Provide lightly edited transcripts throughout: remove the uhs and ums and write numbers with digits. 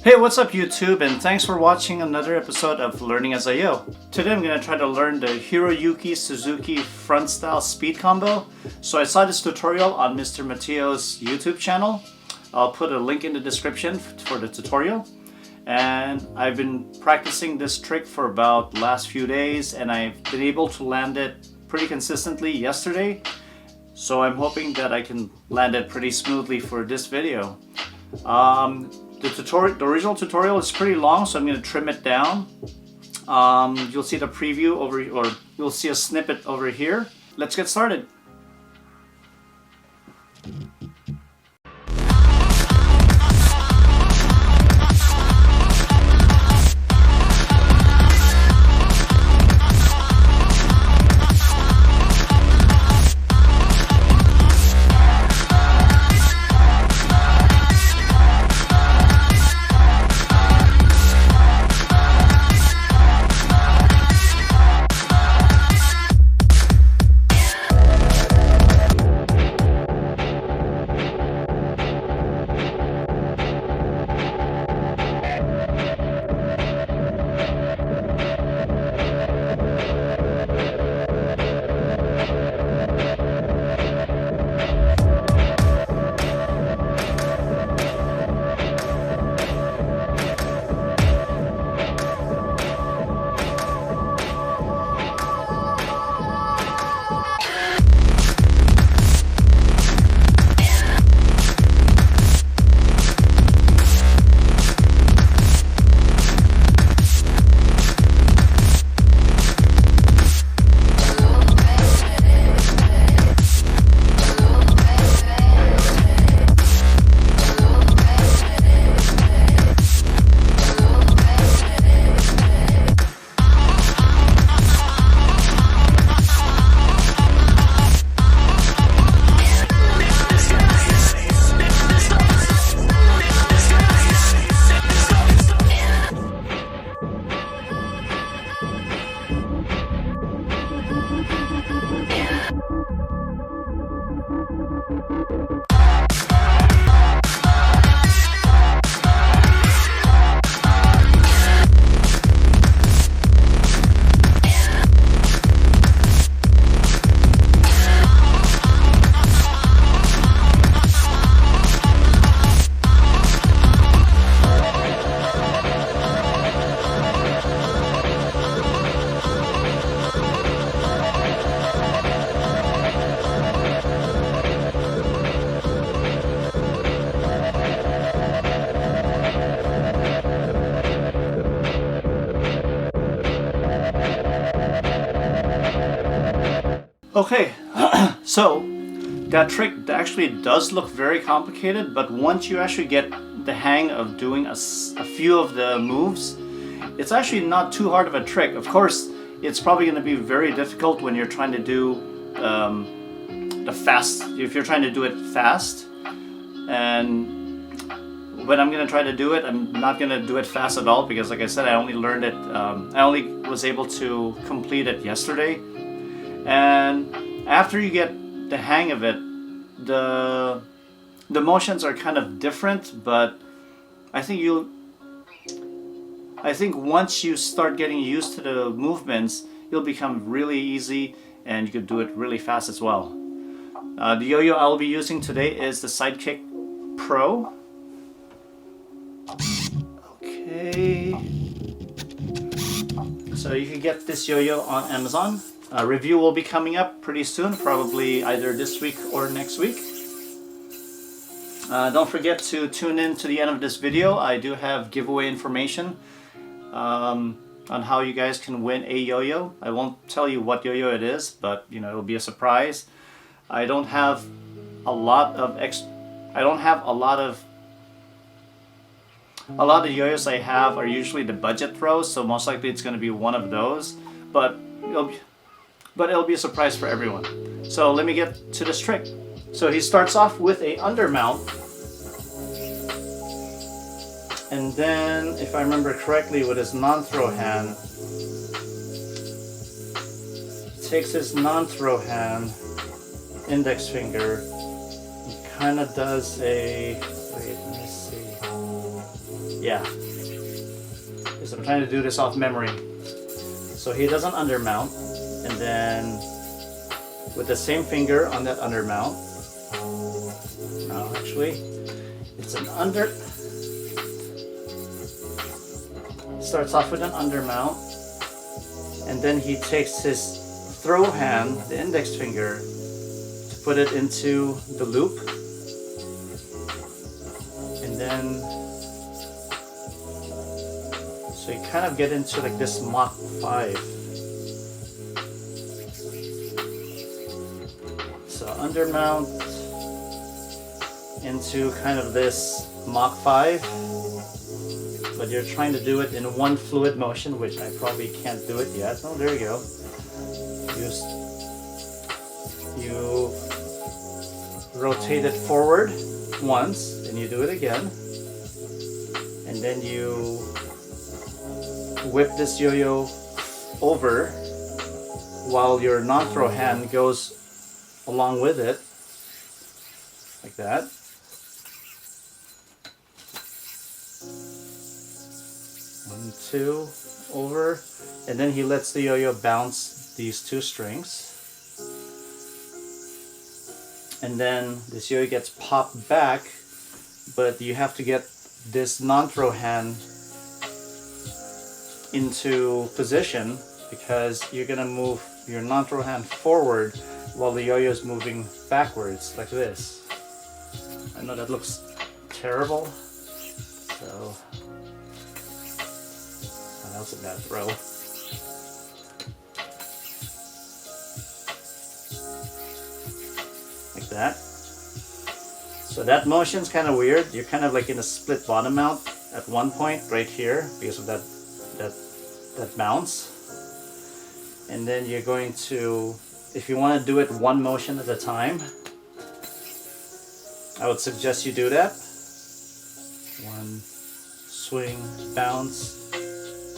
Hey, what's up YouTube, and thanks for watching another episode of Learning as I Yo. Today I'm going to try to learn the Hiroyuki Suzuki front style speed combo. So I saw this tutorial on MrMatio's YouTube channel. I'll put a link in the description for the tutorial. And I've been practicing this trick for about the last few days, and I've been able to land it pretty consistently yesterday. So I'm hoping that I can land it pretty smoothly for this video. The original tutorial is pretty long, so I'm going to trim it down. You'll see the preview or you'll see a snippet over here. Let's get started. Okay, so that trick actually does look very complicated, but once you actually get the hang of doing a few of the moves, it's actually not too hard of a trick. Of course, it's probably going to be very difficult when you're trying to do if you're trying to do it fast. And when I'm going to try to do it, I'm not going to do it fast at all, because like I said, I only learned it, I only was able to complete it yesterday. And after you get the hang of it, the motions are kind of different, but I think once you start getting used to the movements, it'll become really easy and you can do it really fast as well. The yo-yo I'll be using today is the Sidekick Pro. Okay. So you can get this yo-yo on Amazon. A review will be coming up pretty soon, probably either this week or next week. Don't forget to tune in to the end of this video. I do have giveaway information on how you guys can win a yo-yo. I won't tell you what yo-yo it is, but you know, it'll be a surprise. I don't have a lot of yo-yos I have are usually the budget throws, so most likely it's going to be one of those, but it'll be a surprise for everyone. So let me get to this trick. So he starts off with a undermount, and then, if I remember correctly, with his non-throw hand, takes his non-throw hand, index finger, and kind of does a, wait, let me see. Yeah. Because I'm trying to do this off memory. So he does an undermount, and then with the same finger on that undermount. No, actually, it's an under. Starts off with an undermount, and then he takes his throw hand, the index finger, to put it into the loop, and then so you kind of get into like this Mach 5. So undermount into kind of this Mach 5, but you're trying to do it in one fluid motion, which I probably can't do it yet. Oh, there you go. You rotate it forward once, and you do it again, and then you whip this yo-yo over while your non-throw hand goes along with it, like that. One, two, over, and then he lets the yo-yo bounce these two strings, and then this yo-yo gets popped back, but you have to get this non-throw hand into position because you're gonna move your non-throw hand forward while the yo-yo is moving backwards like this. I know that looks terrible, so what else did that throw? Like that. So that motion's kind of weird. You're kind of like in a split bottom mount at one point right here because of that bounce. And then you're going to, if you want to do it one motion at a time, I would suggest you do that. One, swing, bounce.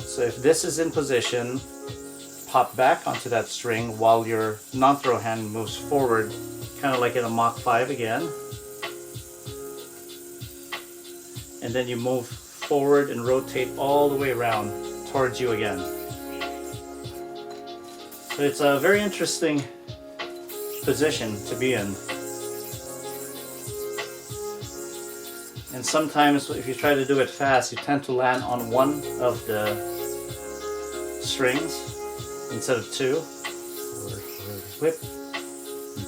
So if this is in position, pop back onto that string while your non-throw hand moves forward, kind of like in a Mach 5 again. And then you move forward and rotate all the way around towards you again. So it's a very interesting position to be in. And sometimes if you try to do it fast, you tend to land on one of the strings instead of two. Whip,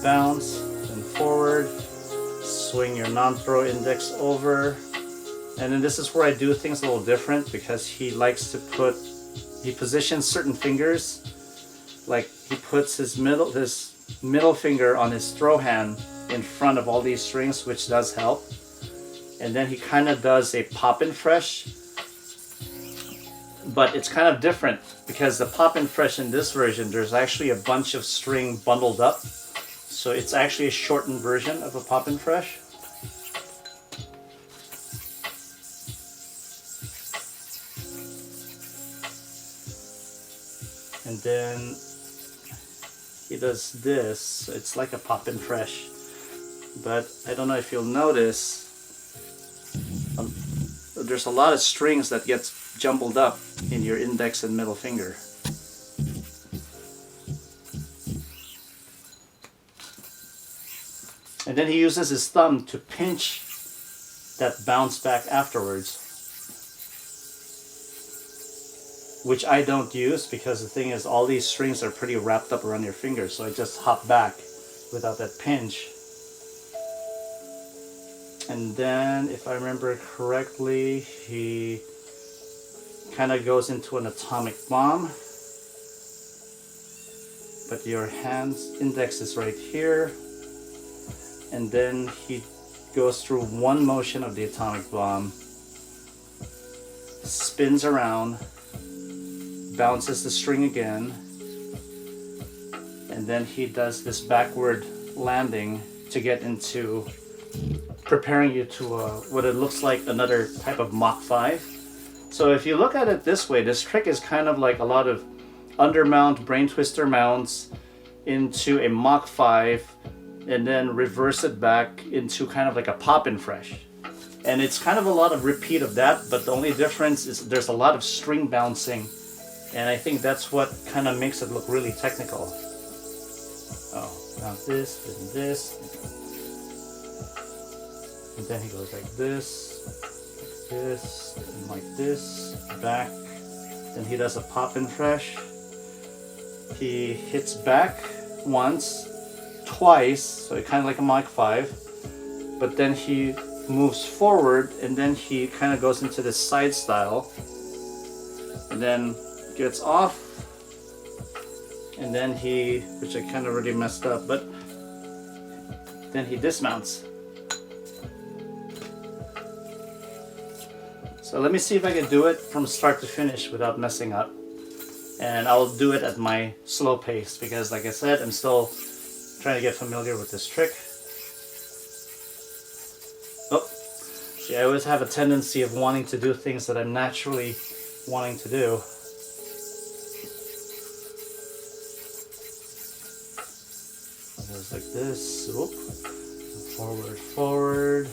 bounce, then forward, swing your non-throw index over. And then this is where I do things a little different because he likes to he positions certain fingers, like he puts his middle finger on his throw hand in front of all these strings, which does help. And then he kind of does a pop and fresh, but it's kind of different because the pop and fresh in this version, there's actually a bunch of string bundled up. So it's actually a shortened version of a pop and fresh. And then he does this. It's like a pop and fresh, but I don't know if you'll notice, there's a lot of strings that gets jumbled up in your index and middle finger. And then he uses his thumb to pinch that bounce back afterwards, which I don't use because the thing is all these strings are pretty wrapped up around your fingers, so I just hop back without that pinch. And then if I remember correctly, he kind of goes into an atomic bomb, but your hand's index is right here, and then he goes through one motion of the atomic bomb, spins around, bounces the string again, and then he does this backward landing to get into preparing you to what it looks like another type of Mach 5. So if you look at it this way, this trick is kind of like a lot of undermount brain twister mounts into a Mach 5 and then reverse it back into kind of like a pop and fresh. And it's kind of a lot of repeat of that, but the only difference is there's a lot of string bouncing. And I think that's what kind of makes it look really technical. Oh, now this, and this. And then he goes like this, and like this, back. Then he does a pop and fresh. He hits back once, twice, so kind of like a Mach 5. But then he moves forward, and then he kind of goes into this side style. And then gets off. And then he, which I kind of already messed up, but then he dismounts. So let me see if I can do it from start to finish without messing up. And I'll do it at my slow pace because, like I said, I'm still trying to get familiar with this trick. Oh, see, I always have a tendency of wanting to do things that I'm naturally wanting to do. It goes like this. Whoop. Forward, forward.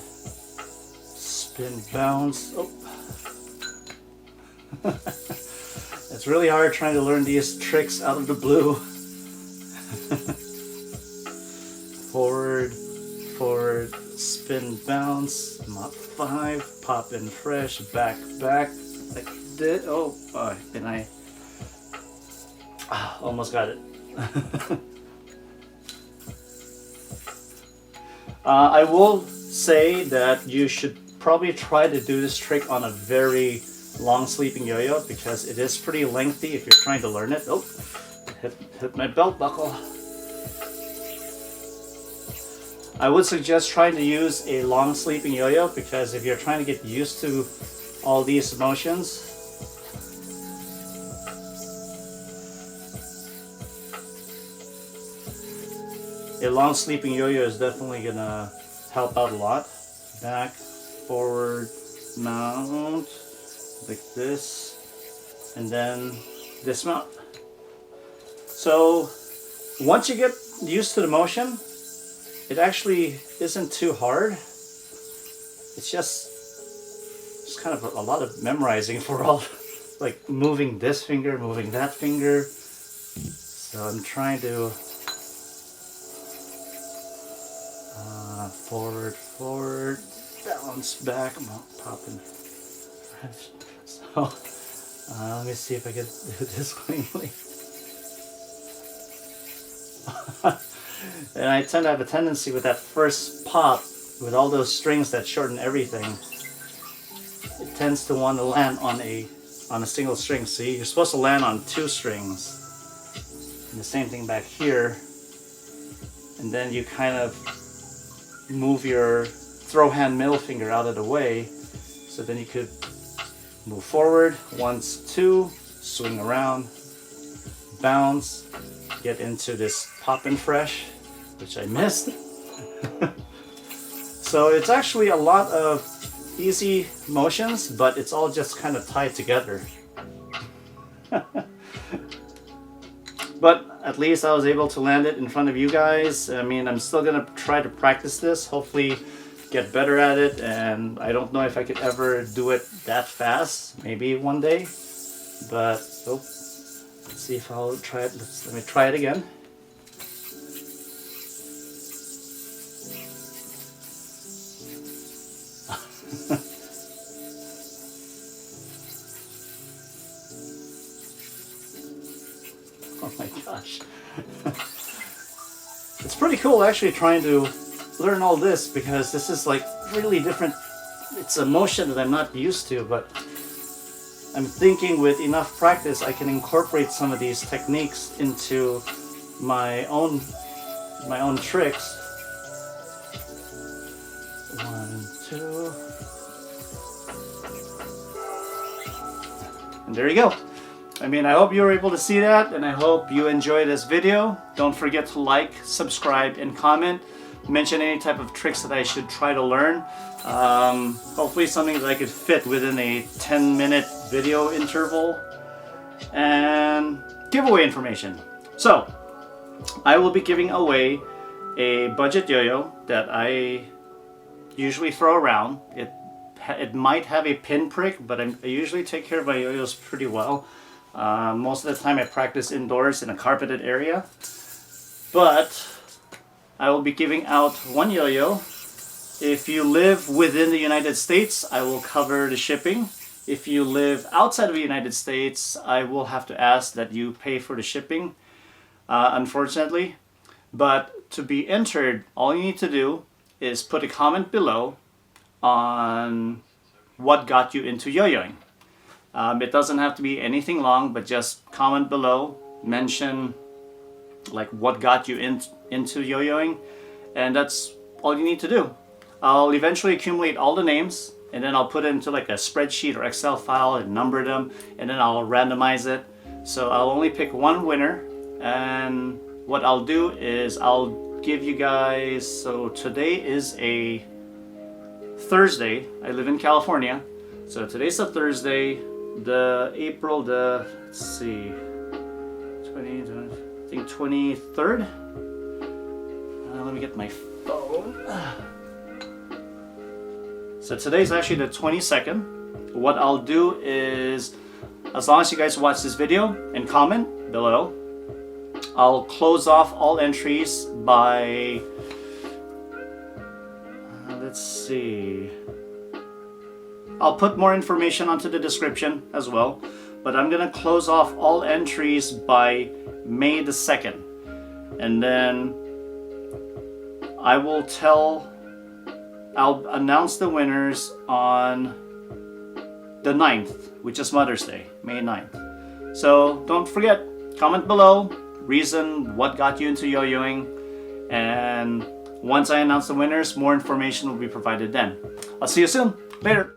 Spin, bounce. Oh. It's really hard trying to learn these tricks out of the blue. Forward, forward, spin, bounce, Mach 5, pop and fresh, back, back, like this. Oh, and I almost got it. I will say that you should probably try to do this trick on a very long sleeping yo-yo because it is pretty lengthy if you're trying to learn it. Oh, hit my belt buckle. I would suggest trying to use a long sleeping yo-yo because if you're trying to get used to all these motions, a long sleeping yo-yo is definitely gonna help out a lot. Back, forward, mount, like this, and then dismount. So once you get used to the motion, it actually isn't too hard. It's just kind of a lot of memorizing for all, like moving this finger, moving that finger. So I'm trying to forward, forward, bounce back, pop and fresh. So let me see if I can do this cleanly. And I tend to have a tendency with that first pop, with all those strings that shorten everything, it tends to want to land on a single string. See, you're supposed to land on 2 strings. And the same thing back here. And then you kind of move your throw hand middle finger out of the way, so then you could move forward, 1, 2, swing around, bounce, get into this pop and fresh, which I missed. So it's actually a lot of easy motions, but it's all just kind of tied together. But at least I was able to land it in front of you guys. I mean, I'm still gonna try to practice this, hopefully get better at it, and I don't know if I could ever do it that fast, maybe one day, but let's see if I'll try it. Let me try it again. Oh my gosh. It's pretty cool actually trying to learn all this because this is like really different. It's a motion that I'm not used to, but I'm thinking with enough practice I can incorporate some of these techniques into my own tricks. 1, 2. And there you go. I mean, I hope you were able to see that, and I hope you enjoyed this video. Don't forget to like, subscribe, and comment. Mention any type of tricks that I should try to learn. Hopefully something that I could fit within a 10-minute video interval. And giveaway information. So, I will be giving away a budget yo-yo that I usually throw around. it might have a pinprick, but I usually take care of my yo-yos pretty well. Most of the time I practice indoors in a carpeted area. But I will be giving out one yo-yo. If you live within the United States, I will cover the shipping. If you live outside of the United States, I will have to ask that you pay for the shipping, unfortunately. But to be entered, all you need to do is put a comment below on what got you into yo-yoing. It doesn't have to be anything long, but just comment below, mention like what got you into yo-yoing, and that's all you need to do. I'll eventually accumulate all the names, and then I'll put it into like a spreadsheet or Excel file and number them, and then I'll randomize it. So I'll only pick one winner, and what I'll do is I'll give you guys, so today is a Thursday. I live in California, so today's a Thursday, let's see, 23rd. Let me get my phone. So today's actually the 22nd. What I'll do is, as long as you guys watch this video and comment below, I'll close off all entries by, let's see, I'll put more information onto the description as well, but I'm gonna close off all entries by May the 2nd, and then I'll announce the winners on the 9th, which is Mother's Day, May 9th. So don't forget, comment below, reason what got you into yo-yoing, and once I announce the winners, more information will be provided then. I'll see you soon. Later.